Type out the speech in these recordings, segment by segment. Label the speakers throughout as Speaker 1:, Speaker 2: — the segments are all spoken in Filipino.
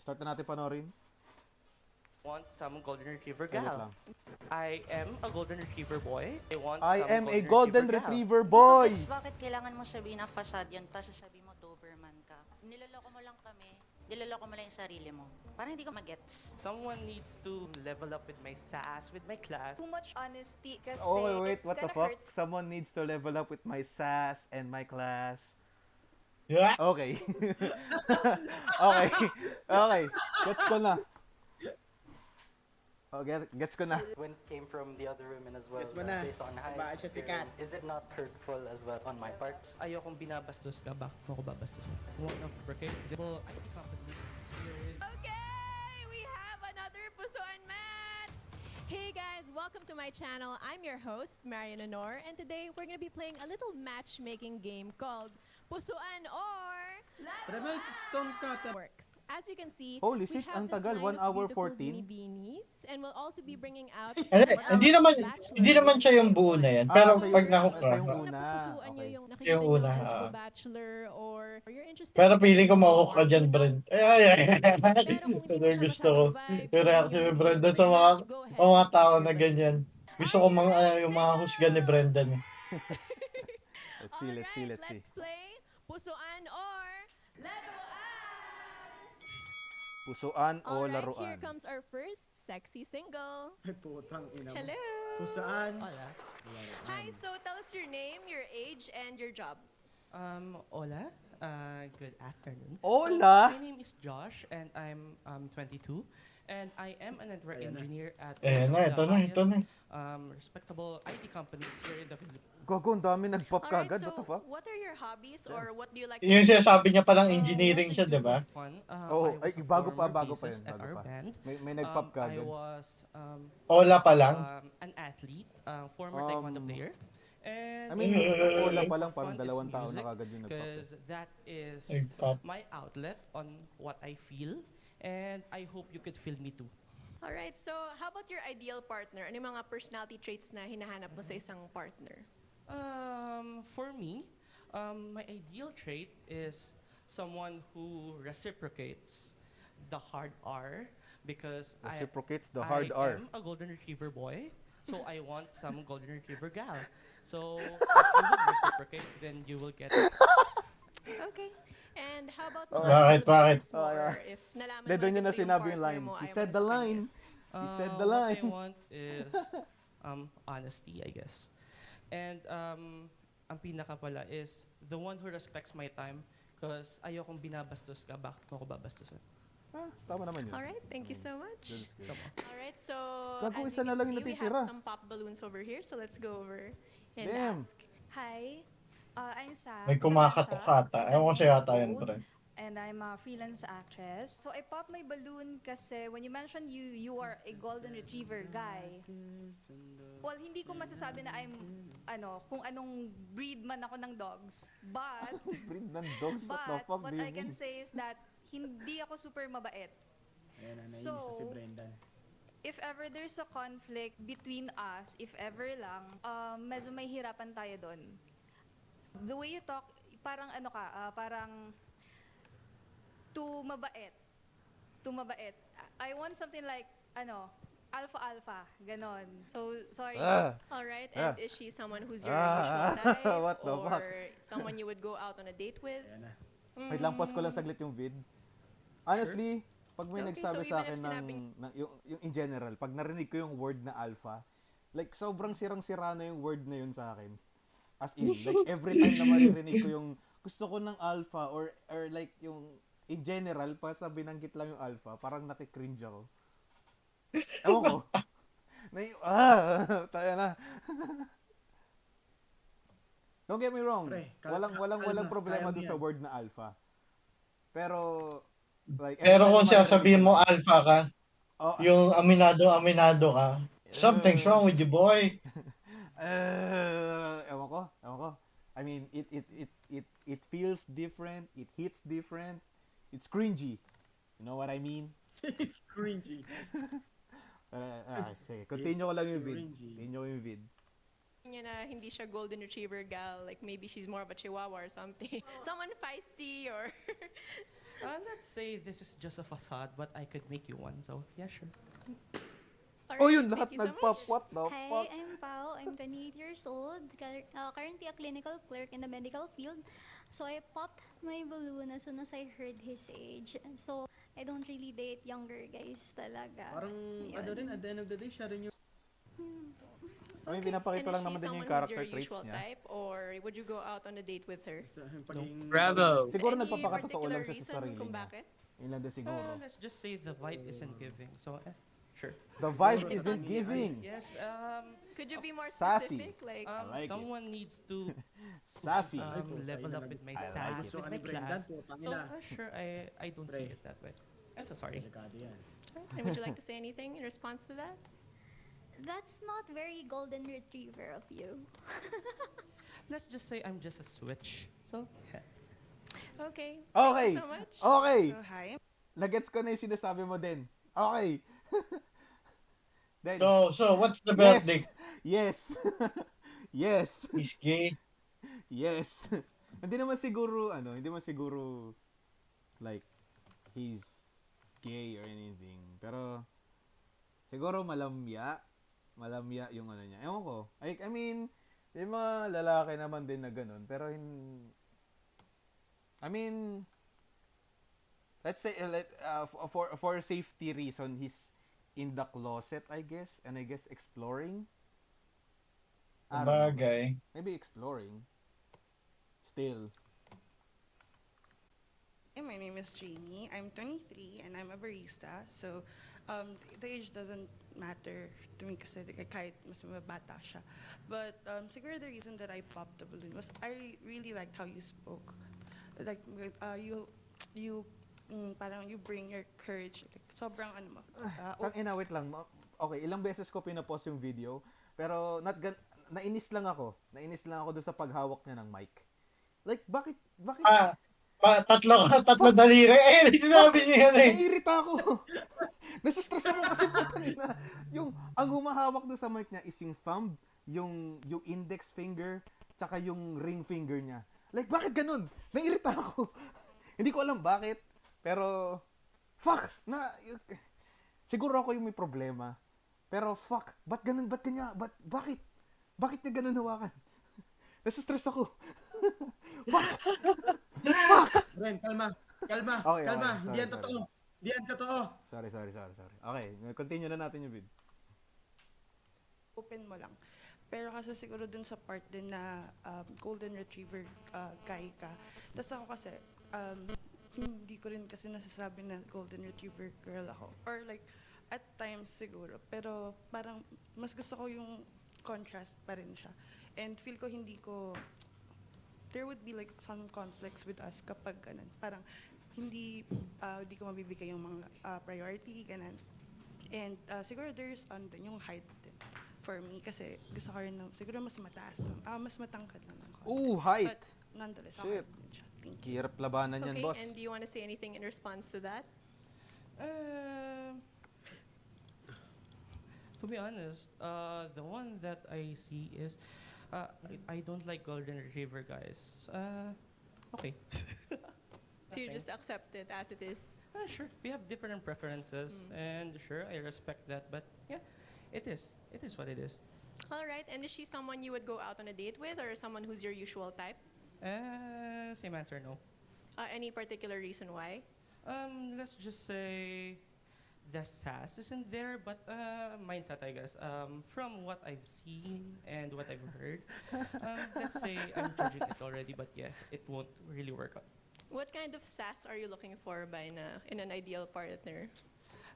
Speaker 1: start na natin panoorin.
Speaker 2: Want some golden retriever
Speaker 1: Wait
Speaker 2: gal.
Speaker 1: lang.
Speaker 2: I am a golden retriever boy. I want
Speaker 1: I
Speaker 2: some
Speaker 1: am a golden
Speaker 2: gal.
Speaker 1: retriever
Speaker 3: Hindi ko
Speaker 1: boy!
Speaker 3: gets bakit kailangan mo sabihin na facade yun, tapos sasabihin mo Doberman ka. Niloloko mo lang kami. Niloloko mo lang yung sarili mo. Parang hindi ko magets.
Speaker 2: Someone needs to level up with my sass, with my class.
Speaker 4: Too much honesty kasi
Speaker 1: Oh, wait,
Speaker 4: it's
Speaker 1: what the
Speaker 4: gonna
Speaker 1: fuck?
Speaker 4: hurt.
Speaker 1: Someone needs to level up with my sass and my class.
Speaker 5: Yeah.
Speaker 1: Okay. Okay. Okay. Gets ko na. Oh, gets ko na.
Speaker 6: When it came from the other women as well,
Speaker 7: Yes, mana.
Speaker 6: based on height,
Speaker 7: Bakit siya sikat?
Speaker 6: is it not hurtful as well on my part?
Speaker 2: Ayokong binabastos ka, bakit mo ako babastos? One of the IT companies here is...
Speaker 4: Okay, we have another Pusuan match. Hey guys, welcome to my channel. I'm your host, Marian Honor, and today we're gonna be playing a little matchmaking game called Pusuan or
Speaker 7: Pero may stone cutter.
Speaker 4: Works. As you can see,
Speaker 1: Holy
Speaker 4: we
Speaker 1: shit,
Speaker 4: have
Speaker 1: ang
Speaker 4: this
Speaker 1: tagal, 1
Speaker 4: line of
Speaker 1: hour
Speaker 4: beautiful
Speaker 1: 14.
Speaker 4: beanies, and we'll also be bringing out
Speaker 5: Hindi naman siya yung buo na yan. Pero
Speaker 1: sa
Speaker 5: pag
Speaker 1: yung-
Speaker 5: nahook
Speaker 1: sa yung
Speaker 5: ka.
Speaker 1: una.
Speaker 4: Napupusuan nyo
Speaker 1: Okay.
Speaker 4: yung nakikita
Speaker 5: Yung
Speaker 4: nyo
Speaker 5: una,
Speaker 4: na eligible
Speaker 5: ah.
Speaker 4: bachelor or you're interested
Speaker 5: Pero
Speaker 4: in
Speaker 5: feeling ko mahook ka
Speaker 4: or
Speaker 5: dyan,
Speaker 4: you know,
Speaker 5: Brent. Ay.
Speaker 4: Pero kung hindi mo
Speaker 5: Ito
Speaker 4: siya
Speaker 5: gusto ko.
Speaker 4: masyadong vibe,
Speaker 5: Yung reaction ni Brenda sa mga,
Speaker 4: go ahead.
Speaker 5: sa mga tao na
Speaker 4: You're
Speaker 5: ganyan. Gusto ko yung mga husga ni Brendan.
Speaker 1: Let's see, let's see, let's see.
Speaker 4: Let's play Pusuan or Laruan.
Speaker 1: Pusuan o
Speaker 4: Alright,
Speaker 1: laruan?
Speaker 4: here comes our first sexy single.
Speaker 7: Ay, putang ina mo.
Speaker 4: Hello.
Speaker 7: Kung saan?
Speaker 2: Hola.
Speaker 4: Hi, so tell us your name, your age, and your job.
Speaker 2: Hola. Good afternoon.
Speaker 1: Hola.
Speaker 2: So, my name is Josh and I'm 22 and I am a network
Speaker 7: Ayan na.
Speaker 2: engineer at
Speaker 5: Eh,
Speaker 2: one of
Speaker 5: ito
Speaker 2: the
Speaker 5: na, ito na.
Speaker 2: highest, respectable IT companies here in the Philippines.
Speaker 1: Gago, ang dami nag-pop
Speaker 4: Alright,
Speaker 1: kagad.
Speaker 4: so
Speaker 1: What the fuck?
Speaker 4: what are your hobbies or what do you like to
Speaker 5: Yung
Speaker 4: do?
Speaker 5: sinasabi niya palang
Speaker 2: What
Speaker 5: engineering
Speaker 2: I
Speaker 5: siya,
Speaker 2: do
Speaker 5: di ba?
Speaker 2: for fun,
Speaker 1: Oo,
Speaker 2: I was
Speaker 1: ay,
Speaker 2: a
Speaker 1: bago pa
Speaker 2: former
Speaker 1: yun,
Speaker 2: bassist at
Speaker 1: bago
Speaker 2: our
Speaker 1: pa.
Speaker 2: band.
Speaker 1: May nag-pop
Speaker 2: I
Speaker 1: kagad.
Speaker 2: was
Speaker 5: Hola pa lang.
Speaker 2: an athlete, former taekwondo player. And
Speaker 1: I mean,
Speaker 2: what
Speaker 1: hola
Speaker 2: I do
Speaker 1: pa
Speaker 2: for
Speaker 1: lang, parang
Speaker 2: fun is
Speaker 1: 2 taon na
Speaker 2: music,
Speaker 1: kagad yung nag-pop.
Speaker 2: because that is
Speaker 5: Nag-pop.
Speaker 2: my outlet on what I feel, and I hope you could feel me too.
Speaker 4: Alright, so how about your ideal partner? Ano yung mga personality traits na hinahanap mo sa isang partner?
Speaker 2: For me, my ideal trait is someone who reciprocates the hard R, because
Speaker 1: Reciprocates the hard
Speaker 2: I
Speaker 1: R.
Speaker 2: am a golden retriever boy, so I want some golden retriever gal. So if you would reciprocate, then you will get it.
Speaker 4: Okay. And how about
Speaker 5: Bakit, bakit?
Speaker 4: more if nalaman
Speaker 1: Hindi,
Speaker 4: mo
Speaker 1: doon niya na
Speaker 4: ganito yung
Speaker 1: sinabi yung
Speaker 4: partner
Speaker 1: line.
Speaker 4: mo,
Speaker 1: He
Speaker 4: ayaw
Speaker 1: said
Speaker 4: mo
Speaker 1: the
Speaker 4: na sa
Speaker 1: line.
Speaker 4: kanya.
Speaker 1: He said the
Speaker 2: What I
Speaker 1: line.
Speaker 2: want is honesty, I guess. And ang pinaka pala is the one who respects my time, because ayokong binabastos ka, bakit mo ako babastusin?
Speaker 1: Ah, tama naman yun.
Speaker 4: Alright, thank you so
Speaker 1: That
Speaker 4: much.
Speaker 1: is good.
Speaker 4: Alright, so
Speaker 1: Gago,
Speaker 4: as
Speaker 1: isa
Speaker 4: you
Speaker 1: na
Speaker 4: can
Speaker 1: lang yung
Speaker 4: see, we
Speaker 1: natitira.
Speaker 4: have some pop balloons over here, so let's go over and
Speaker 1: Damn.
Speaker 4: ask.
Speaker 8: Hi, I'm Sam.
Speaker 5: May kumakatok ata. Ewan ko siya yata yun, Brent.
Speaker 8: And I'm a freelance actress. So I popped my balloon kasi when you mentioned you are a golden retriever guy. Well, hindi ko masasabi na I'm kung anong breed man ako ng dogs. But
Speaker 1: Breed ng dogs, what the
Speaker 8: but
Speaker 1: fuck
Speaker 8: what
Speaker 1: do you
Speaker 8: I can
Speaker 1: mean?
Speaker 8: say is that hindi ako super mabait.
Speaker 7: Ayan na, nainis
Speaker 8: So,
Speaker 7: na si Brendan.
Speaker 8: If ever there's a conflict between us, if ever lang, medyo may hirapan tayo doon. The way you talk, parang parang too mabait. Too mabait. I want something like, alpha-alpha, ganon. So, sorry.
Speaker 1: Ah,
Speaker 4: Alright,
Speaker 1: Ah.
Speaker 4: and is she someone who's your
Speaker 1: Ah.
Speaker 4: usual type?
Speaker 1: What the
Speaker 4: or
Speaker 1: fuck?
Speaker 4: someone you would go out on a date with?
Speaker 7: Ayan na.
Speaker 1: wait lang, pause ko lang saglit yung vid. Honestly, pag may
Speaker 4: Okay,
Speaker 1: nagsabi
Speaker 4: so
Speaker 1: sa
Speaker 4: even
Speaker 1: akin
Speaker 4: if sinabing-
Speaker 1: yung in general, pag narinig ko yung word na alpha, like sobrang sirang-sira na yung word na yun sa akin. As in, like every time na maririnig ko yung gusto ko ng alpha or like yung in general, pa sa binanggit lang yung alpha, parang nakikringe ako. Ewan ko. Tayo na. Don't get me wrong.
Speaker 7: Pre,
Speaker 1: Walang
Speaker 7: kalma,
Speaker 1: problema
Speaker 7: kaya mo
Speaker 1: doon sa
Speaker 7: yan.
Speaker 1: word na alpha. Pero like
Speaker 5: Pero kung
Speaker 1: siya
Speaker 5: sabihin mo alpha ka,
Speaker 1: oh,
Speaker 5: yung aminado ka, something's wrong with you, boy.
Speaker 1: ewan ko. I mean, it feels different, it hits different, it's cringy. You know what I mean?
Speaker 7: It's cringy.
Speaker 1: Sige, continue ko lang yung vid.
Speaker 7: cringy.
Speaker 1: Continue ko yung vid.
Speaker 4: Niya na hindi siya golden retriever gal, like maybe she's more of a chihuahua or something. Someone feisty or
Speaker 2: Let's say this is just a facade, but I could make you one. So yeah, sure.
Speaker 4: All
Speaker 1: Oh
Speaker 4: right,
Speaker 1: yun, lahat
Speaker 4: thank you so
Speaker 1: nagpop.
Speaker 4: much.
Speaker 1: What the
Speaker 9: Hi,
Speaker 1: fuck?
Speaker 9: I'm Pao. I'm 28 years old, currently a clinical clerk in the medical field. So I popped my balloon as soon as I heard his age. So I don't really date younger guys talaga.
Speaker 7: Parang, ano
Speaker 9: Yun.
Speaker 7: rin, at the end of the day, siya rin yung
Speaker 1: I mean,
Speaker 4: Okay.
Speaker 1: pinapakita
Speaker 4: And
Speaker 1: lang
Speaker 4: is she
Speaker 1: naman din yung
Speaker 4: someone who's
Speaker 1: character
Speaker 4: your
Speaker 1: traits
Speaker 4: usual
Speaker 1: niya.
Speaker 4: type, or would you go out on a date with her?
Speaker 7: sa pagiging...
Speaker 5: Bravo!
Speaker 1: Siguro
Speaker 4: Any
Speaker 1: nagpapakatotoo lang
Speaker 4: particular
Speaker 1: siya sa
Speaker 4: reason
Speaker 1: sarili
Speaker 4: kung
Speaker 1: niya.
Speaker 4: bakit?
Speaker 1: Yun lang din siguro.
Speaker 2: Let's just say the vibe isn't giving. So sure.
Speaker 1: The vibe
Speaker 7: Siguro sa
Speaker 1: isn't
Speaker 7: kanya,
Speaker 1: giving.
Speaker 2: Yes.
Speaker 4: Could you be more
Speaker 1: Sassy.
Speaker 4: specific? Like,
Speaker 1: like it.
Speaker 2: Someone needs to
Speaker 1: Sassy.
Speaker 7: Ay, po,
Speaker 2: level
Speaker 7: tayo
Speaker 2: up
Speaker 7: na
Speaker 2: with my
Speaker 1: I like
Speaker 2: sass,
Speaker 1: it.
Speaker 7: Gusto
Speaker 2: with
Speaker 7: ka
Speaker 2: my
Speaker 7: ni Brendan,
Speaker 2: class.
Speaker 7: putang
Speaker 2: So
Speaker 7: ina.
Speaker 2: sure, I don't see
Speaker 7: Pre.
Speaker 2: it that way. I'm so sorry.
Speaker 7: Delikado yan.
Speaker 4: right. And would you like to say anything in response to that?
Speaker 9: That's not very golden retriever of you.
Speaker 2: Let's just say I'm just a switch. So yeah.
Speaker 4: Okay.
Speaker 1: Okay.
Speaker 4: Thank you so much.
Speaker 1: Okay.
Speaker 3: So, hi.
Speaker 1: Nagets ko na yung sinasabi mo din. Okay. Then,
Speaker 5: So what's the verdict?
Speaker 1: yes. Yes.
Speaker 5: He's gay.
Speaker 1: Yes. Hindi naman siguro, hindi man siguro, like, he's gay or anything. Pero, siguro malamya yung niya. Ewan ko. I mean, yung mga lalaki naman din na ganun. Pero, I mean, let's say, for safety reason, he's in the closet, I guess. And I guess exploring. I don't know.
Speaker 5: Bagay.
Speaker 1: Maybe exploring. Still.
Speaker 10: Hey, my name is Jamie. I'm 23 and I'm a barista. So, the age doesn't matter to me kasi kahit mas mabata siya. But siguro the reason that I popped the balloon was I really liked how you spoke. Like, parang you bring your courage. Like, sobrang ano mo.
Speaker 1: Wait lang. Okay, ilang beses ko pinapost yung video. Pero, nainis lang ako. Nainis lang ako doon sa paghawak niya ng mic. Like, bakit?
Speaker 5: Tatlo daliri. Sinabi niya yan eh.
Speaker 1: Naiirita ako. Nasa-stress ako kasi putangina. Ang humahawak doon sa mic niya is yung thumb, yung index finger, tsaka yung ring finger niya. Like, bakit ganun? Naiirita ako. Hindi ko alam bakit. Pero, fuck! Siguro ako yung may problema. Pero, fuck! Ba't ganun? Ba't kanya? Bakit? Bakit niya ganun hawakan? Nasa-stress ako. Fuck! Fuck!
Speaker 7: Ren, kalma. Kalma.
Speaker 1: Okay,
Speaker 7: Kalma.
Speaker 1: okay.
Speaker 7: Hindi yan
Speaker 1: Sorry,
Speaker 7: totoo. Hindi yan totoo.
Speaker 1: Sorry. Okay, continue na natin yung vid.
Speaker 10: Open mo lang. Pero kasi siguro dun sa part din na golden retriever guy ka. Tapos ako kasi, hindi ko rin kasi nasasabi na golden retriever girl ako. Or like, at times siguro. Pero parang mas gusto ko yung contrast pa rin siya. And feel ko there would be like some conflicts with us kapag ganun. Parang hindi ko mabibigay yung mga priority, ganun. And siguro there's din yung height din for me kasi gusto ko rin siguro mas mataas lang. Mas matangkad lang ng konti.
Speaker 1: Ooh, height!
Speaker 10: But nonetheless,
Speaker 1: Shit.
Speaker 10: okay din siya. Thank you.
Speaker 1: Hirap labanan yan,
Speaker 4: Okay,
Speaker 1: boss.
Speaker 4: and do you want to say anything in response to that?
Speaker 2: To be honest, the one that I see is, I don't like golden retriever guys. Okay.
Speaker 4: So you just accept it as it is?
Speaker 2: Sure. We have different preferences, and sure, I respect that. But yeah, it is. It is what it is.
Speaker 4: All right, and is she someone you would go out on a date with, or someone who's your usual type?
Speaker 2: Same answer, no.
Speaker 4: Any particular reason why?
Speaker 2: Let's just say the sass isn't there, but mindset, I guess. From what I've seen and what I've heard, let's say I'm judging it already, but yeah, it won't really work out.
Speaker 4: What kind of sass are you looking for in an ideal partner?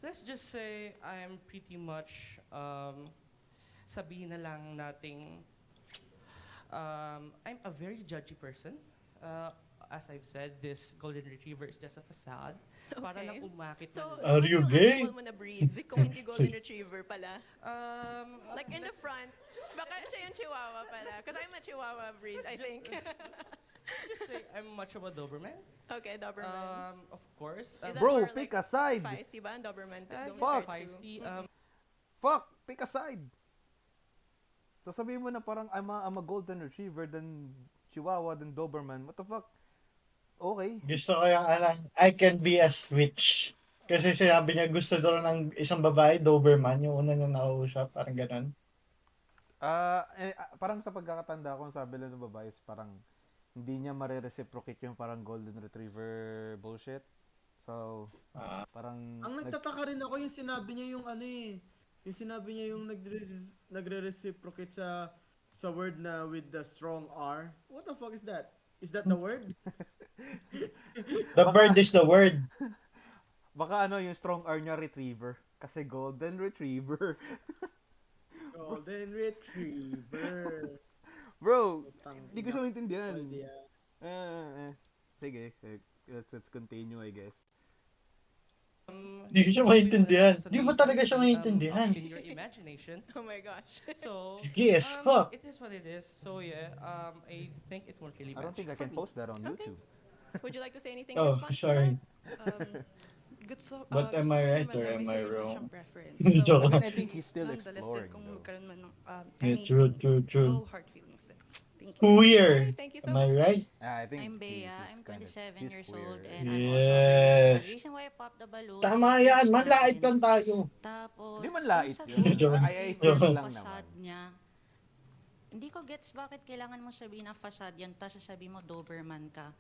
Speaker 2: Let's just say I'm pretty much, sabihin na lang nating, I'm a very judgy person. As I've said, this golden retriever is just a facade. Para lang umakit
Speaker 4: So,
Speaker 2: man.
Speaker 5: Are
Speaker 4: ano
Speaker 5: you
Speaker 4: yung
Speaker 5: gay?
Speaker 4: actual mo na breed? Kung hindi golden retriever pala. Like in the
Speaker 2: let's-
Speaker 4: front, baka siya yung chihuahua pala. Because I'm a chihuahua breed, I think.
Speaker 2: Just say I'm much of a Doberman.
Speaker 4: Okay, Doberman.
Speaker 2: Of course.
Speaker 4: Is that
Speaker 1: Bro,
Speaker 4: more
Speaker 1: pick
Speaker 4: like
Speaker 1: a side!
Speaker 4: Feisty ba ang Doberman?
Speaker 1: fuck.
Speaker 2: Feisty.
Speaker 1: Fuck! Pick a side! So sabihin mo na parang I'm a golden retriever, then Chihuahua, then Doberman. What the fuck? okay.
Speaker 5: Gusto ko yung I can be a switch. Kasi sinabi niya gusto daw ng isang babae, Doberman, yung una niya nakausap, parang ganun.
Speaker 1: Parang sa pagkakatanda ko, ang sabi lang ng babae is parang hindi niya mare-reciprocate yung parang golden retriever bullshit. So,
Speaker 5: Ah,
Speaker 1: parang
Speaker 7: Ang nagtataka rin ako yung sinabi niya yung ano eh. Yung sinabi niya yung nagre-reciprocate sa word na with the strong R. What the fuck is that? Is that the word?
Speaker 5: the
Speaker 1: Baka-
Speaker 5: bird is the word.
Speaker 1: baka ano yung strong R niya retriever. Kasi golden retriever.
Speaker 7: Golden Retriever.
Speaker 1: Bro,
Speaker 7: Putang
Speaker 1: hindi ko
Speaker 7: ina.
Speaker 1: siya maintindihan.
Speaker 7: Idea.
Speaker 1: Sige, let's continue, I guess.
Speaker 5: Di ko siya
Speaker 2: possibly
Speaker 5: maintindihan.
Speaker 2: sa
Speaker 5: Di mo
Speaker 2: dating
Speaker 5: talaga siya
Speaker 2: scene,
Speaker 5: maintindihan.
Speaker 2: Up in your imagination.
Speaker 4: Oh my gosh.
Speaker 2: So,
Speaker 5: Sige, as fuck.
Speaker 2: it is what it is. So yeah, I think it won't really
Speaker 1: I don't
Speaker 2: match
Speaker 1: think I
Speaker 2: for
Speaker 1: can
Speaker 2: me.
Speaker 1: post that on
Speaker 4: Okay.
Speaker 1: YouTube.
Speaker 4: Would you like to say anything in
Speaker 5: Oh,
Speaker 4: response to
Speaker 5: sorry.
Speaker 10: Gusto
Speaker 5: But am
Speaker 10: ko
Speaker 5: I
Speaker 10: rin
Speaker 5: right
Speaker 10: naman
Speaker 5: or
Speaker 10: na may
Speaker 5: am I
Speaker 10: sarili
Speaker 5: wrong?
Speaker 10: siyang preference.
Speaker 5: Joke
Speaker 1: I mean,
Speaker 5: lang.
Speaker 1: I think he's still
Speaker 10: nonetheless,
Speaker 1: exploring,
Speaker 10: kung
Speaker 1: though.
Speaker 10: magkaroon man ng
Speaker 5: Yeah, true,
Speaker 10: anything,
Speaker 5: true.
Speaker 10: no hard feelings din. Thank you.
Speaker 5: Queer.
Speaker 4: Thank you so
Speaker 5: Am I
Speaker 4: much.
Speaker 5: right?
Speaker 1: I think
Speaker 3: I'm Bea.
Speaker 1: he's
Speaker 3: I'm
Speaker 1: kinda-
Speaker 3: 27
Speaker 1: he's
Speaker 3: years
Speaker 1: queer.
Speaker 3: old and I'm also a bisexual.
Speaker 5: Yes.
Speaker 3: The reason why I popped the balloon,
Speaker 5: Tama
Speaker 3: yung
Speaker 5: yan.
Speaker 3: age
Speaker 5: Manlait
Speaker 3: namin.
Speaker 5: lang tayo.
Speaker 3: Tapos,
Speaker 1: Hindi man lait
Speaker 3: yung sa
Speaker 1: yun.
Speaker 5: Joke.
Speaker 1: I
Speaker 3: yung
Speaker 1: feel lang
Speaker 3: facade
Speaker 1: naman.
Speaker 3: niya, hindi ko gets bakit kailangan mo sabihin na facade yan, tapos sasabihin mo Doberman ka.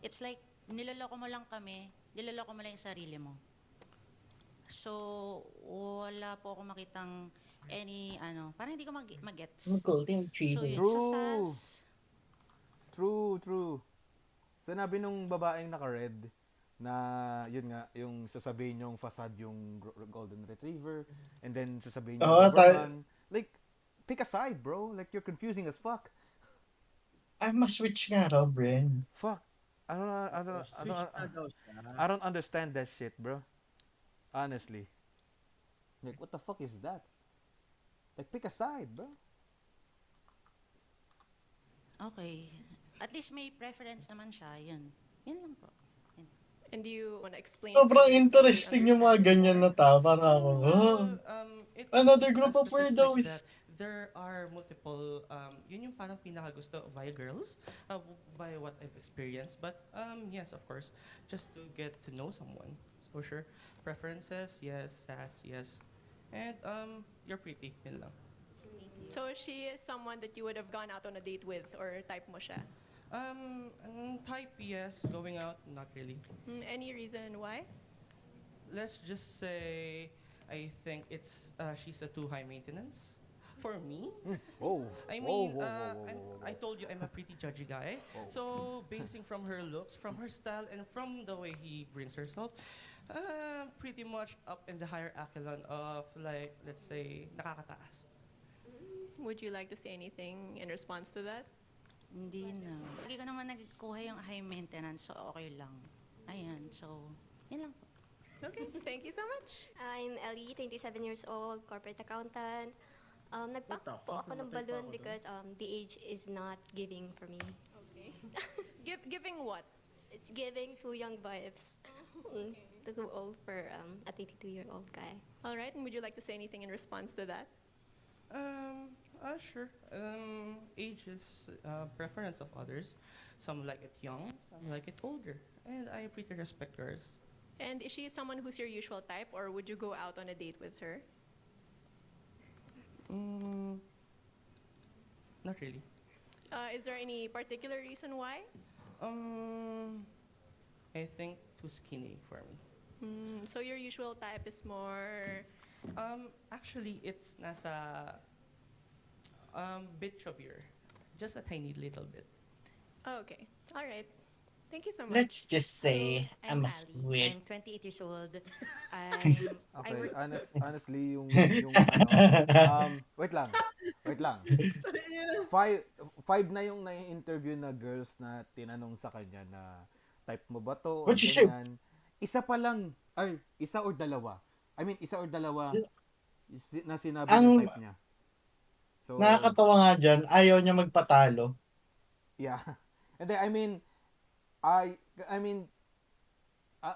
Speaker 3: It's like, niloloko mo lang kami, niloloko mo lang yung sarili mo. So, wala po ako makitang parang hindi ko mag-gets.
Speaker 5: Golden
Speaker 3: So, yun,
Speaker 1: True.
Speaker 3: sa SAS,
Speaker 1: True. Sinabi nung babaeng naka-red na yun nga, yung sasabihin yung facade yung golden retriever and then sasabihin yung
Speaker 5: Oo,
Speaker 1: Doberman. Like, pick a side, bro. Like, you're confusing as fuck.
Speaker 5: I'm a switch nga raw, Bren.
Speaker 1: Fuck.
Speaker 7: Switch na daw siya.
Speaker 1: I don't understand that shit, bro. Honestly. Like, what the fuck is that? Like, pick a side, bro.
Speaker 3: okay. At least may preference naman siya, yun. Yun lang po.
Speaker 4: And do you want to explain
Speaker 5: Sobrang
Speaker 4: further so we
Speaker 5: interesting yung mga
Speaker 4: understand
Speaker 5: ganyan
Speaker 4: more?
Speaker 5: na tao. Parang ako,
Speaker 2: It's
Speaker 5: Another group
Speaker 2: a
Speaker 5: of
Speaker 2: statistic
Speaker 5: weirdos.
Speaker 2: that there are multiple, yun yung parang pinakagusto via girls, by what I've experienced. But yes, of course, just to get to know someone. So sure, preferences, yes, sass, yes. And you're pretty, yun lang.
Speaker 4: So she is someone that you would have gone out on a date with or type mo siya?
Speaker 2: Type yes, going out, not really.
Speaker 4: Any reason why?
Speaker 2: Let's just say, I think she's a too high maintenance for me.
Speaker 1: Oh.
Speaker 2: I mean, I told you I'm a pretty judgy guy.
Speaker 1: Whoa.
Speaker 2: So, basing from her looks, from her style, and from the way he brings herself, pretty much up in the higher echelon of, like, let's say, nakakataas.
Speaker 4: Would you like to say anything in response to that?
Speaker 3: Hindi na. Lagi ko naman nagkuha yung high maintenance, so okay lang. Ayan, so, yun lang po.
Speaker 4: Okay, thank you so much.
Speaker 9: I'm Ellie, 27 years old, corporate accountant. Nagpack
Speaker 7: What the
Speaker 9: po
Speaker 7: fuck?
Speaker 9: ako ng
Speaker 7: Namatay pa
Speaker 9: balloon
Speaker 7: ako
Speaker 9: because the age is not giving for me.
Speaker 4: Okay. Giving what?
Speaker 9: It's giving too young vibes. Too old for a 22-year-old guy.
Speaker 4: All right, and would you like to say anything in response to that?
Speaker 2: Sure. Age is preference of others. Some like it young, some like it older. And I pretty respect yours.
Speaker 4: And is she someone who's your usual type, or would you go out on a date with her?
Speaker 2: Not really.
Speaker 4: Is there any particular reason why?
Speaker 2: I think too skinny for me.
Speaker 4: So your usual type is more...
Speaker 2: Actually, it's nasa bit chubbier. Just a tiny little bit.
Speaker 4: Oh, okay. All right. Thank you so much.
Speaker 5: let's just say,
Speaker 3: I'm
Speaker 5: I'm a
Speaker 3: Ali.
Speaker 5: switch.
Speaker 3: I'm 28 years old.
Speaker 1: Okay, honestly, yung ano, wait lang. Five na yung nai-interview na girls na tinanong sa kanya na type mo ba to or
Speaker 5: What you say?
Speaker 1: ganyan. Isa pa lang, ay, isa or dalawa. I mean, isa or dalawa na sinabi
Speaker 5: Ang-
Speaker 1: yung type niya. So,
Speaker 5: Nakakatawa nga dyan, ayaw niya magpatalo.
Speaker 1: yeah. And then,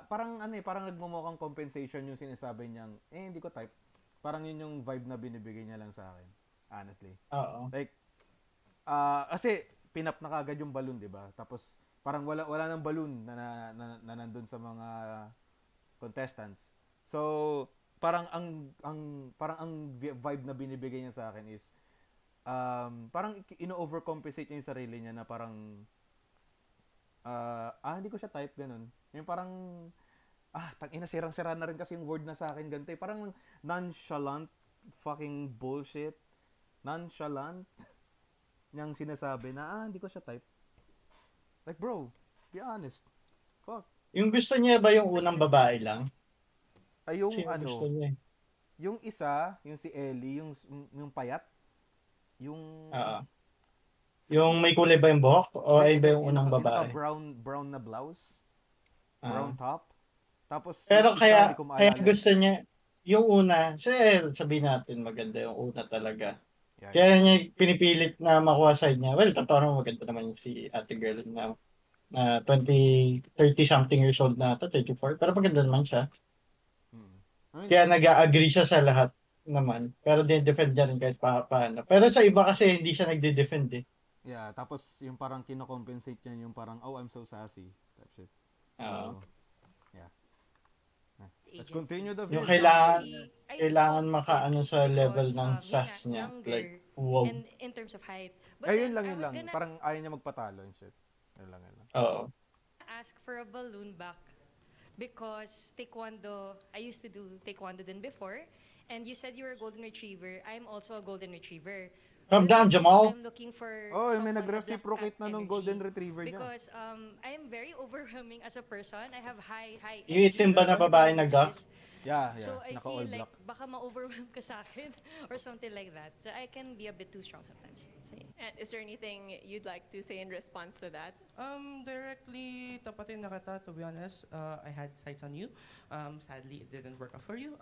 Speaker 1: parang parang nagmumukhang compensation yung sinasabi niyang, hindi ko type. Parang yun yung vibe na binibigay niya lang sa akin. Honestly.
Speaker 5: Oo.
Speaker 1: Like, kasi pinap na kagad yung balloon, di ba? Tapos, Parang wala nang balloon na nandun sa mga contestants. So, parang ang vibe na binibigay niya sa akin is parang ino-overcompensate niya yung sarili niya na parang hindi ko siya type ganun. Yung parang tangina sirang-sira na rin kasi yung word na sa akin ganito. Parang nonchalant fucking bullshit. Nonchalant niyang sinasabi na hindi ko siya type. Like bro, be honest. Fuck.
Speaker 5: Yung gusto niya ba yung unang babae lang?
Speaker 1: Ay yung
Speaker 5: Sino gusto niya?
Speaker 1: yung isa, yung si Ellie, yung payat, yung
Speaker 5: Oo. Yung may kulay ba yung buhok? O ay ba yung unang babae?
Speaker 1: brown na blouse, brown top. Tapos
Speaker 5: Pero
Speaker 1: yung isa,
Speaker 5: kaya
Speaker 1: hindi ko maalala.
Speaker 5: gusto niya yung una, sabihin natin maganda yung una talaga.
Speaker 1: Yeah.
Speaker 5: Kaya niya pinipilit na makuha side niya. Well, totoo naman maganda naman yung si ate girl na 30 something years old na ata, 34. Pero maganda naman siya.
Speaker 1: I mean,
Speaker 5: Kaya nag-agree siya sa lahat naman. Pero dinedefend niya rin kahit paano. Pero sa iba kasi hindi siya nagde-defend eh.
Speaker 1: yeah, tapos yung parang kino-compensate niya yung parang I'm so sassy type shit.
Speaker 5: Oo.
Speaker 1: Yeah. Let's
Speaker 3: Agency.
Speaker 1: continue the
Speaker 5: Yung
Speaker 1: video.
Speaker 5: kailangan makaano sa level ng
Speaker 3: yun
Speaker 5: sass
Speaker 3: nga,
Speaker 5: niya.
Speaker 3: younger
Speaker 5: Like, wow.
Speaker 3: and in terms of height. But
Speaker 1: Ayun
Speaker 3: then,
Speaker 1: lang
Speaker 3: I
Speaker 1: yun
Speaker 3: was
Speaker 1: lang.
Speaker 3: gonna
Speaker 1: Parang ayaw niya magpatalo and shit. Yun lang.
Speaker 5: Oo.
Speaker 3: ask for a balloon back because taekwondo, I used to do taekwondo then before, and you said you were a golden retriever. I'm also a golden retriever.
Speaker 5: Calm
Speaker 3: The
Speaker 5: down,
Speaker 3: thing is,
Speaker 5: Jamal.
Speaker 3: I'm looking for
Speaker 1: May
Speaker 3: someone na
Speaker 1: nag-reciprocate
Speaker 3: black cat
Speaker 1: na nung
Speaker 3: energy.
Speaker 1: golden retriever niya.
Speaker 3: Because I am very overwhelming as a person. I have high
Speaker 5: Yung itim ba na babae na ga?
Speaker 1: Yeah.
Speaker 3: So I
Speaker 1: Naka-all
Speaker 3: feel like
Speaker 1: black.
Speaker 3: baka ma-overwhelm ka sa akin or something like that. So I can be a bit too strong sometimes. So, yeah.
Speaker 4: And is there anything you'd like to say in response to that?
Speaker 2: Directly tapatin na kita, to be honest. I had sights on you. Sadly, it didn't work out for you.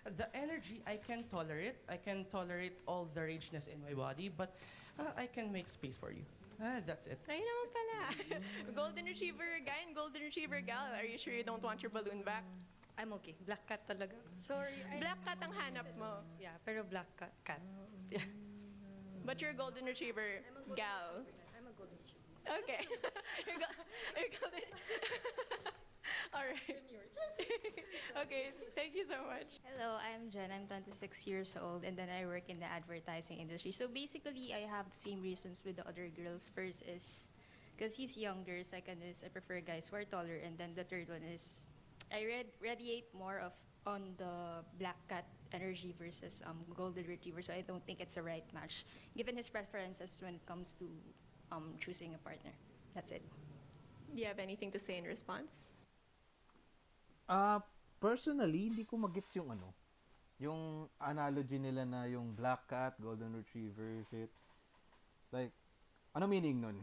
Speaker 2: The energy, I can tolerate. I can tolerate all the rageness in my body, but I can make space for you. That's it.
Speaker 4: Ayun naman pala. Golden Retriever guy and Golden Retriever gal. Are you sure you don't want your balloon back?
Speaker 3: I'm okay. Black cat talaga. Sorry.
Speaker 4: Black cat ang hanap mo.
Speaker 3: Yeah, pero black cat. Yeah.
Speaker 4: But you're a Golden Retriever gal.
Speaker 3: I'm a golden retriever.
Speaker 4: Okay. you're golden. All right. Okay, thank you so much.
Speaker 11: Hello, I'm Jen. I'm 26 years old and then I work in the advertising industry. So basically, I have the same reasons with the other girls. First is because he's younger. Second is I prefer guys who are taller. And then the third one is I radiate more on the black cat energy versus golden retriever. So I don't think it's a right match given his preferences when it comes to choosing a partner. That's it.
Speaker 4: Do you have anything to say in response?
Speaker 1: Personally, hindi ko magets yung yung analogy nila na yung black cat, golden retriever, shit. Like, ano meaning nun?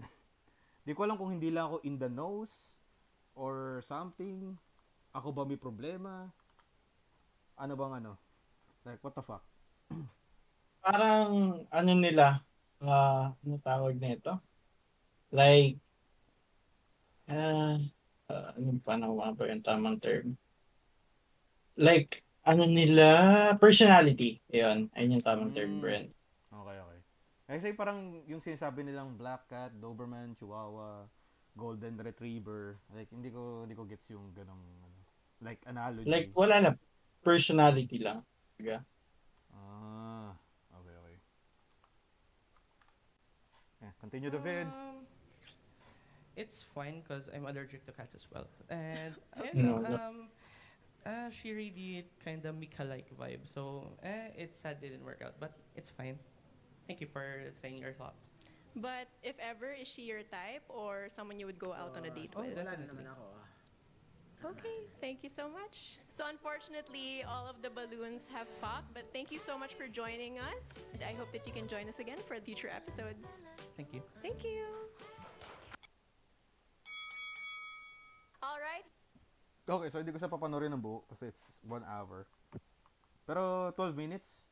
Speaker 1: Di ko alam kung hindi lang ako in the nose or something. Ako ba may problema? Ano bang Like, what the fuck?
Speaker 5: Parang ano nila, ano tawag nito? Like, ano ba yung tamang term? Like, ano nila, personality. Ayun yung tamang term, Brent.
Speaker 1: Okay. Kasi parang yung sinasabi nilang black cat, Doberman, Chihuahua, golden retriever, like hindi ko gets yung ganong like analogy.
Speaker 5: Like, wala na. Personality lang. Okay.
Speaker 1: Okay. Yeah, continue the vid.
Speaker 2: It's fine because I'm allergic to cats as well. And
Speaker 5: No.
Speaker 2: she really kind of Mika-like vibe. So it's sad didn't work out, but it's fine. Thank you for saying your thoughts.
Speaker 4: But if ever, is she your type or someone you would go out on a date with?
Speaker 7: Wala na
Speaker 2: definitely.
Speaker 7: naman ako.
Speaker 4: Okay, thank you so much. So unfortunately, all of the balloons have popped, but thank you so much for joining us. I hope that you can join us again for future episodes.
Speaker 2: Thank you.
Speaker 4: Thank you. All right.
Speaker 1: Okay, so hindi ko siya papanorin ng buo kasi it's 1 hour. Pero 12 minutes.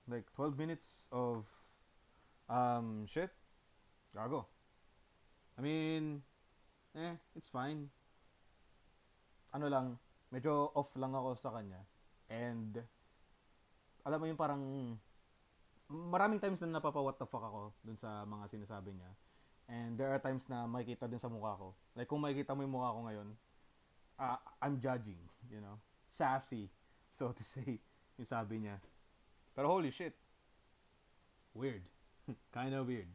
Speaker 1: Like 12 minutes of shit. Gago. I mean, it's fine. Ano lang, medyo off lang ako sa kanya. And alam mo yung parang maraming times na napapa what the fuck ako dun sa mga sinasabi niya. And there are times na makikita din sa mukha ko. Like, kung makikita mo yung mukha ko ngayon, I'm judging, you know? Sassy, so to say, yung sabi niya. Pero holy shit. Weird. Kind of weird.